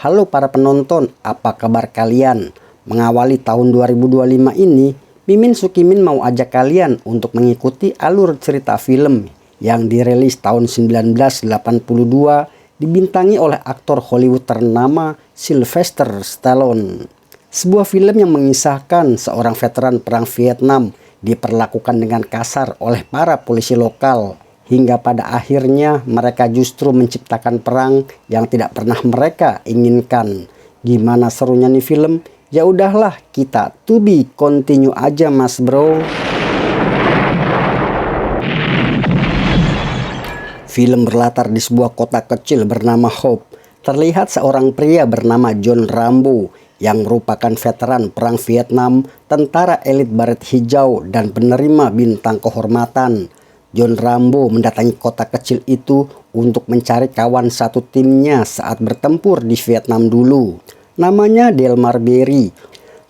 Halo para penonton, apa kabar kalian? Mengawali tahun 2025 ini, Mimin Sukimin mau ajak kalian untuk mengikuti alur cerita film yang dirilis tahun 1982, dibintangi oleh aktor Hollywood ternama Sylvester Stallone. Sebuah film yang mengisahkan seorang veteran perang Vietnam diperlakukan dengan kasar oleh para polisi lokal, hingga pada akhirnya mereka justru menciptakan perang yang tidak pernah mereka inginkan. Gimana serunya nih film? Ya udahlah, kita to be continue aja mas bro. Film berlatar di sebuah kota kecil bernama Hope. Terlihat seorang pria bernama John Rambo yang merupakan veteran perang Vietnam, tentara elit baret hijau dan penerima bintang kehormatan. John Rambo mendatangi kota kecil itu untuk mencari kawan satu timnya saat bertempur di Vietnam dulu. Namanya Delmar Berry.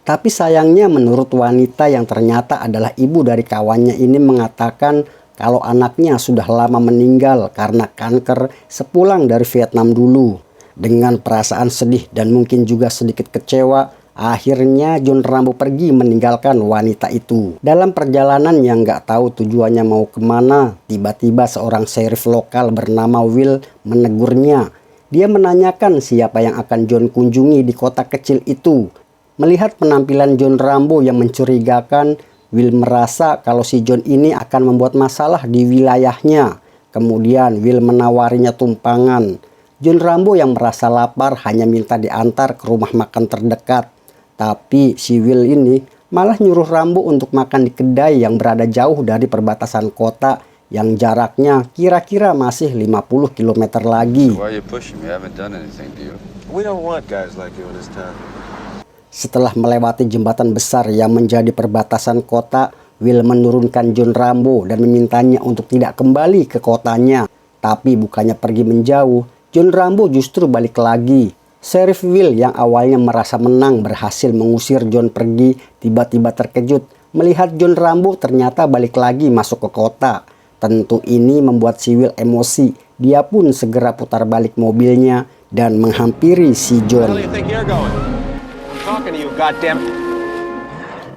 Tapi sayangnya menurut wanita yang ternyata adalah ibu dari kawannya ini mengatakan kalau anaknya sudah lama meninggal karena kanker sepulang dari Vietnam dulu. Dengan perasaan sedih dan mungkin juga sedikit kecewa, akhirnya John Rambo pergi meninggalkan wanita itu. Dalam perjalanan yang gak tahu tujuannya mau kemana, tiba-tiba seorang sheriff lokal bernama Will menegurnya. Dia menanyakan siapa yang akan John kunjungi di kota kecil itu. Melihat penampilan John Rambo yang mencurigakan, Will merasa kalau si John ini akan membuat masalah di wilayahnya. Kemudian Will menawarinya tumpangan. John Rambo yang merasa lapar hanya minta diantar ke rumah makan terdekat. Tapi si Will ini malah nyuruh Rambo untuk makan di kedai yang berada jauh dari perbatasan kota yang jaraknya kira-kira masih 50 km lagi. Setelah melewati jembatan besar yang menjadi perbatasan kota, Will menurunkan John Rambo dan memintanya untuk tidak kembali ke kotanya. Tapi bukannya pergi menjauh, John Rambo justru balik lagi. Sheriff Will yang awalnya merasa menang berhasil mengusir John pergi, tiba-tiba terkejut melihat John Rambo ternyata balik lagi masuk ke kota. Tentu ini membuat si Will emosi. Dia pun segera putar balik mobilnya dan menghampiri si John.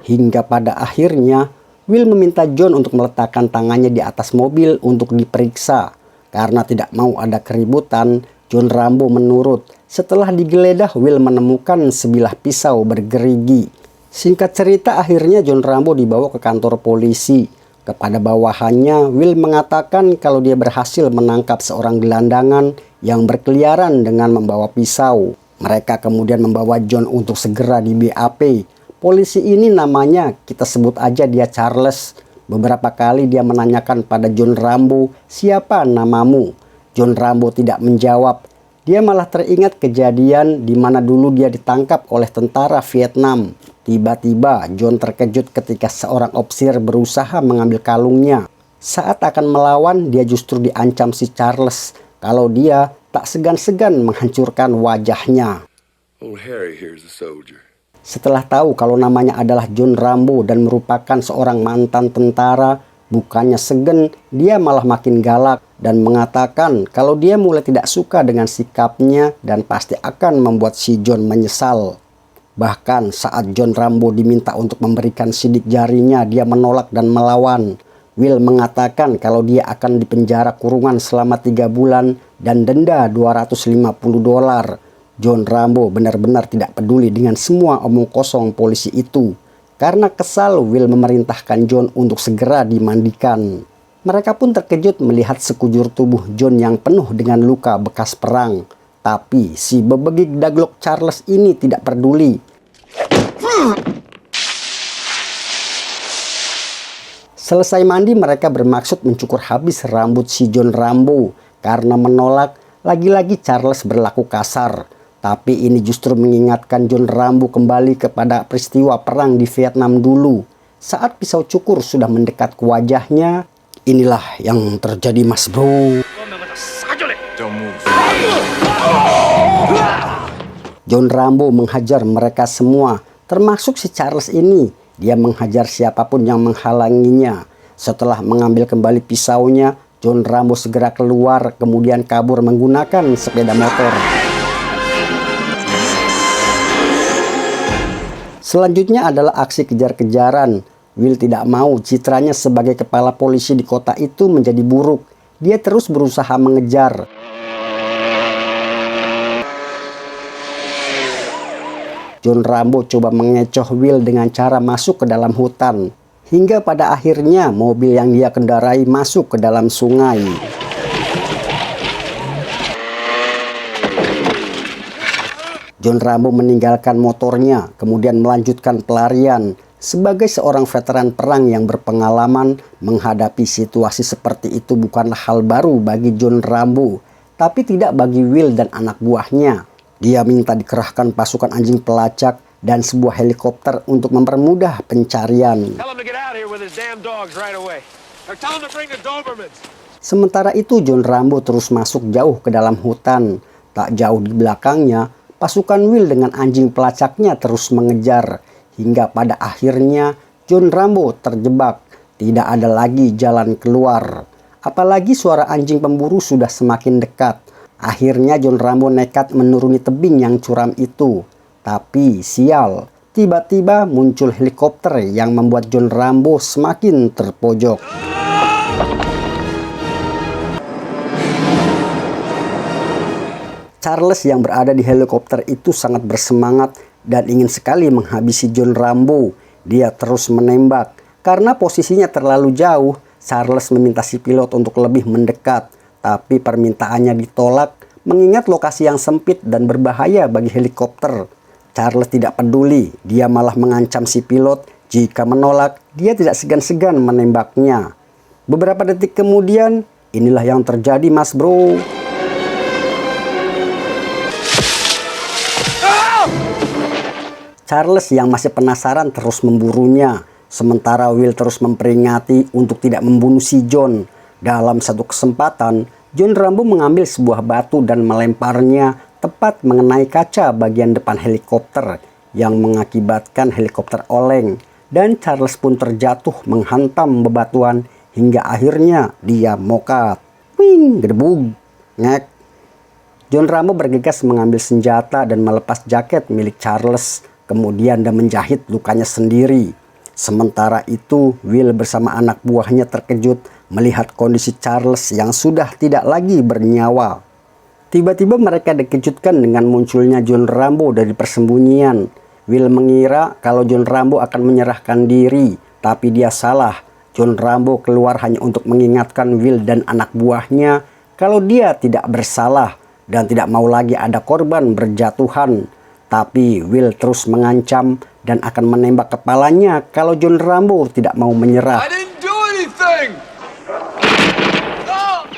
Hingga pada akhirnya, Will meminta John untuk meletakkan tangannya di atas mobil untuk diperiksa. Karena tidak mau ada keributan, John Rambo menurut. Setelah digeledah, Will menemukan sebilah pisau bergerigi. Singkat cerita, akhirnya John Rambo dibawa ke kantor polisi. Kepada bawahannya, Will mengatakan kalau dia berhasil menangkap seorang gelandangan yang berkeliaran dengan membawa pisau. Mereka kemudian membawa John untuk segera di BAP. Polisi ini namanya, kita sebut aja dia Charles. Beberapa kali dia menanyakan pada John Rambo, siapa namamu? John Rambo tidak menjawab. Dia malah teringat kejadian di mana dulu dia ditangkap oleh tentara Vietnam. Tiba-tiba John terkejut ketika seorang ofisir berusaha mengambil kalungnya. Saat akan melawan, dia justru diancam si Charles kalau dia tak segan-segan menghancurkan wajahnya. Old Harry here's a soldier. Setelah tahu kalau namanya adalah John Rambo dan merupakan seorang mantan tentara, bukannya segen, dia malah makin galak dan mengatakan kalau dia mulai tidak suka dengan sikapnya dan pasti akan membuat si John menyesal. Bahkan saat John Rambo diminta untuk memberikan sidik jarinya, dia menolak dan melawan. Will mengatakan kalau dia akan dipenjara kurungan selama 3 bulan dan denda $250. John Rambo benar-benar tidak peduli dengan semua omong kosong polisi itu. Karena kesal, Will memerintahkan John untuk segera dimandikan. Mereka pun terkejut melihat sekujur tubuh John yang penuh dengan luka bekas perang. Tapi si bebegik daglok Charles ini tidak peduli. Selesai mandi, mereka bermaksud mencukur habis rambut si John Rambo. Karena menolak, lagi-lagi Charles berlaku kasar. Tapi ini justru mengingatkan John Rambo kembali kepada peristiwa perang di Vietnam dulu. Saat pisau cukur sudah mendekat ke wajahnya, inilah yang terjadi mas bro. John Rambo menghajar mereka semua, termasuk si Charles ini. Dia menghajar siapapun yang menghalanginya. Setelah mengambil kembali pisaunya, John Rambo segera keluar kemudian kabur menggunakan sepeda motor. Selanjutnya adalah aksi kejar-kejaran. Will tidak mau citranya sebagai kepala polisi di kota itu menjadi buruk. Dia terus berusaha mengejar. John Rambo coba mengecoh Will dengan cara masuk ke dalam hutan. Hingga pada akhirnya mobil yang dia kendarai masuk ke dalam sungai. John Rambo meninggalkan motornya, kemudian melanjutkan pelarian. Sebagai seorang veteran perang yang berpengalaman, menghadapi situasi seperti itu bukanlah hal baru bagi John Rambo, tapi tidak bagi Will dan anak buahnya. Dia minta dikerahkan pasukan anjing pelacak dan sebuah helikopter untuk mempermudah pencarian. Sementara itu John Rambo terus masuk jauh ke dalam hutan. Tak jauh di belakangnya, pasukan Will dengan anjing pelacaknya terus mengejar. Hingga pada akhirnya John Rambo terjebak. Tidak ada lagi jalan keluar. Apalagi suara anjing pemburu sudah semakin dekat. Akhirnya John Rambo nekat menuruni tebing yang curam itu. Tapi sial, tiba-tiba muncul helikopter yang membuat John Rambo semakin terpojok. Charles yang berada di helikopter itu sangat bersemangat dan ingin sekali menghabisi John Rambo. Dia terus menembak. Karena posisinya terlalu jauh, Charles meminta si pilot untuk lebih mendekat. Tapi permintaannya ditolak mengingat lokasi yang sempit dan berbahaya bagi helikopter. Charles tidak peduli, dia malah mengancam si pilot. Jika menolak, dia tidak segan-segan menembaknya. Beberapa detik kemudian, inilah yang terjadi mas bro. Charles yang masih penasaran terus memburunya. Sementara Will terus memperingati untuk tidak membunuh si John. Dalam satu kesempatan, John Rambo mengambil sebuah batu dan melemparnya tepat mengenai kaca bagian depan helikopter yang mengakibatkan helikopter oleng. Dan Charles pun terjatuh menghantam bebatuan hingga akhirnya dia mokat. Wing, gedebug, ngek. John Rambo bergegas mengambil senjata dan melepas jaket milik Charles. Kemudian dia menjahit lukanya sendiri. Sementara itu, Will bersama anak buahnya terkejut melihat kondisi Charles yang sudah tidak lagi bernyawa. Tiba-tiba mereka dikejutkan dengan munculnya John Rambo dari persembunyian. Will mengira kalau John Rambo akan menyerahkan diri, tapi dia salah. John Rambo keluar hanya untuk mengingatkan Will dan anak buahnya kalau dia tidak bersalah dan tidak mau lagi ada korban berjatuhan. Tapi Will terus mengancam dan akan menembak kepalanya kalau John Rambo tidak mau menyerah.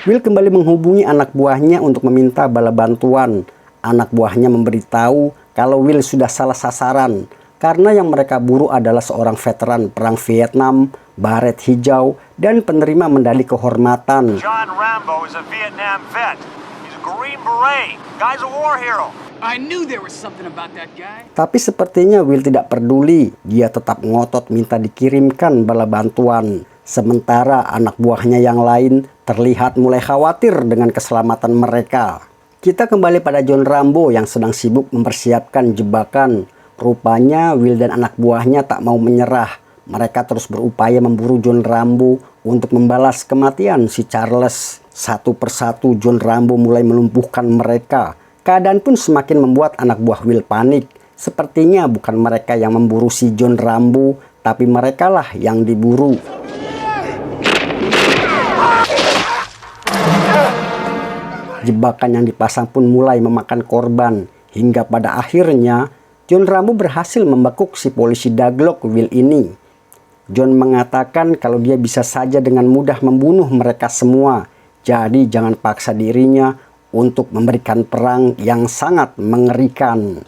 Will kembali menghubungi anak buahnya untuk meminta bala bantuan. Anak buahnya memberitahu kalau Will sudah salah sasaran karena yang mereka buru adalah seorang veteran perang Vietnam, baret hijau, dan penerima medali kehormatan. John Rambo is a Vietnam vet. He's a Green Beret. Guy's a war hero. I knew there was something about that guy. Tapi sepertinya Will tidak peduli. Dia tetap ngotot minta dikirimkan bala bantuan. Sementara anak buahnya yang lain terlihat mulai khawatir dengan keselamatan mereka. Kita kembali pada John Rambo yang sedang sibuk mempersiapkan jebakan. Rupanya Will dan anak buahnya tak mau menyerah. Mereka terus berupaya memburu John Rambo untuk membalas kematian si Charles. Satu persatu John Rambo mulai melumpuhkan mereka. Keadaan pun semakin membuat anak buah Will panik. Sepertinya bukan mereka yang memburu si John Rambo, tapi merekalah yang diburu. Jebakan yang dipasang pun mulai memakan korban. Hingga pada akhirnya, John Rambo berhasil membekuk si polisi daglok Will ini. John mengatakan kalau dia bisa saja dengan mudah membunuh mereka semua. Jadi jangan paksa dirinya untuk memberikan perang yang sangat mengerikan.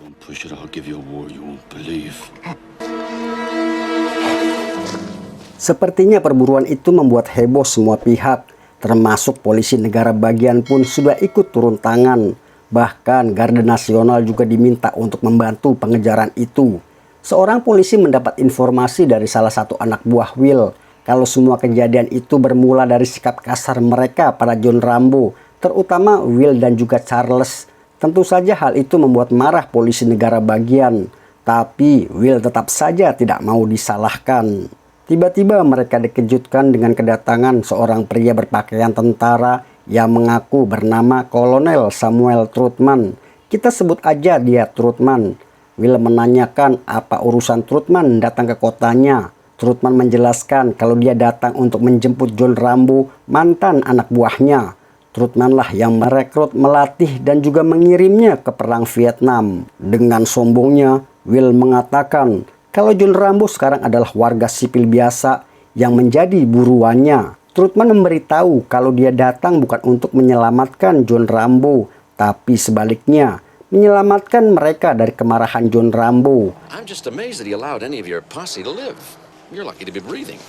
Sepertinya perburuan itu membuat heboh semua pihak, termasuk polisi negara bagian pun sudah ikut turun tangan. Bahkan Garda Nasional juga diminta untuk membantu pengejaran itu. Seorang polisi mendapat informasi dari salah satu anak buah Will kalau semua kejadian itu bermula dari sikap kasar mereka pada John Rambo, terutama Will dan juga Charles. Tentu saja hal itu membuat marah polisi negara bagian. Tapi Will tetap saja tidak mau disalahkan. Tiba-tiba mereka dikejutkan dengan kedatangan seorang pria berpakaian tentara yang mengaku bernama Kolonel Samuel Trotman. Kita sebut aja dia Trotman. Will menanyakan apa urusan Trotman datang ke kotanya. Trotman menjelaskan kalau dia datang untuk menjemput John Rambo, mantan anak buahnya. Trotman lah yang merekrut, melatih, dan juga mengirimnya ke perang Vietnam. Dengan sombongnya, Will mengatakan kalau John Rambo sekarang adalah warga sipil biasa yang menjadi buruannya. Trotman memberitahu kalau dia datang bukan untuk menyelamatkan John Rambo, tapi sebaliknya menyelamatkan mereka dari kemarahan John Rambo. I'm just amazed that he allowed any of your posse to live. You're lucky to be breathing.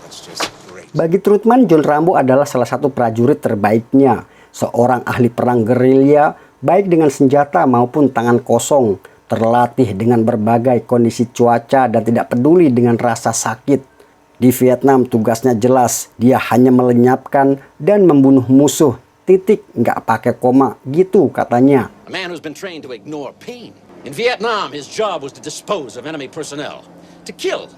That's just great. Bagi Trotman, John Rambo adalah salah satu prajurit terbaiknya, seorang ahli perang gerilya, baik dengan senjata maupun tangan kosong, terlatih dengan berbagai kondisi cuaca dan tidak peduli dengan rasa sakit. Di Vietnam tugasnya jelas, dia hanya melenyapkan dan membunuh musuh. Titik, nggak pakai koma, gitu katanya. A man who's been trained to ignore pain. In Vietnam, his job was to dispose of enemy personnel. To kill.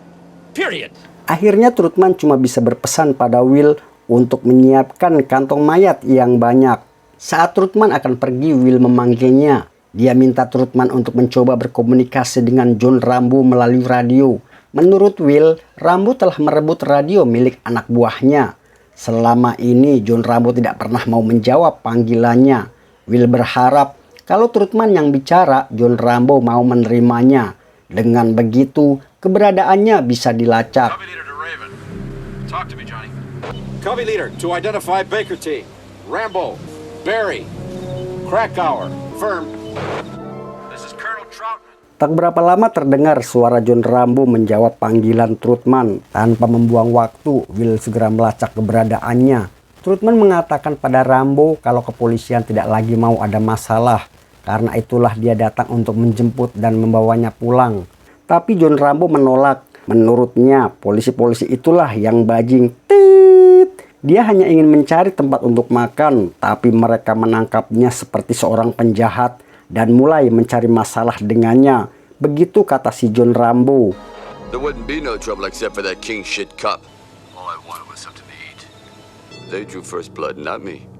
Period. Akhirnya Trotman cuma bisa berpesan pada Will untuk menyiapkan kantong mayat yang banyak. Saat Trotman akan pergi, Will memanggilnya. Dia minta Trotman untuk mencoba berkomunikasi dengan John Rambo melalui radio. Menurut Will, Rambo telah merebut radio milik anak buahnya. Selama ini John Rambo tidak pernah mau menjawab panggilannya. Will berharap kalau Trotman yang bicara, John Rambo mau menerimanya. Dengan begitu, keberadaannya bisa dilacak. Copy leader to Raven. Talk to me, Johnny. Copy leader to identify Baker T. Rambo, Barry, Krakauer, firm. This is Colonel Troutman. Tak berapa lama terdengar suara John Rambo menjawab panggilan Trotman. Tanpa membuang waktu, Will segera melacak keberadaannya. Trotman mengatakan pada Rambo kalau kepolisian tidak lagi mau ada masalah. Karena itulah dia datang untuk menjemput dan membawanya pulang. Tapi John Rambo menolak. Menurutnya, polisi-polisi itulah yang bajing. Tit! Dia hanya ingin mencari tempat untuk makan, tapi mereka menangkapnya seperti seorang penjahat dan mulai mencari masalah dengannya. Begitu kata si John Rambo. There wouldn't be no trouble except for that king shit cop. All I wanted was something to eat. They drew first blood, not me.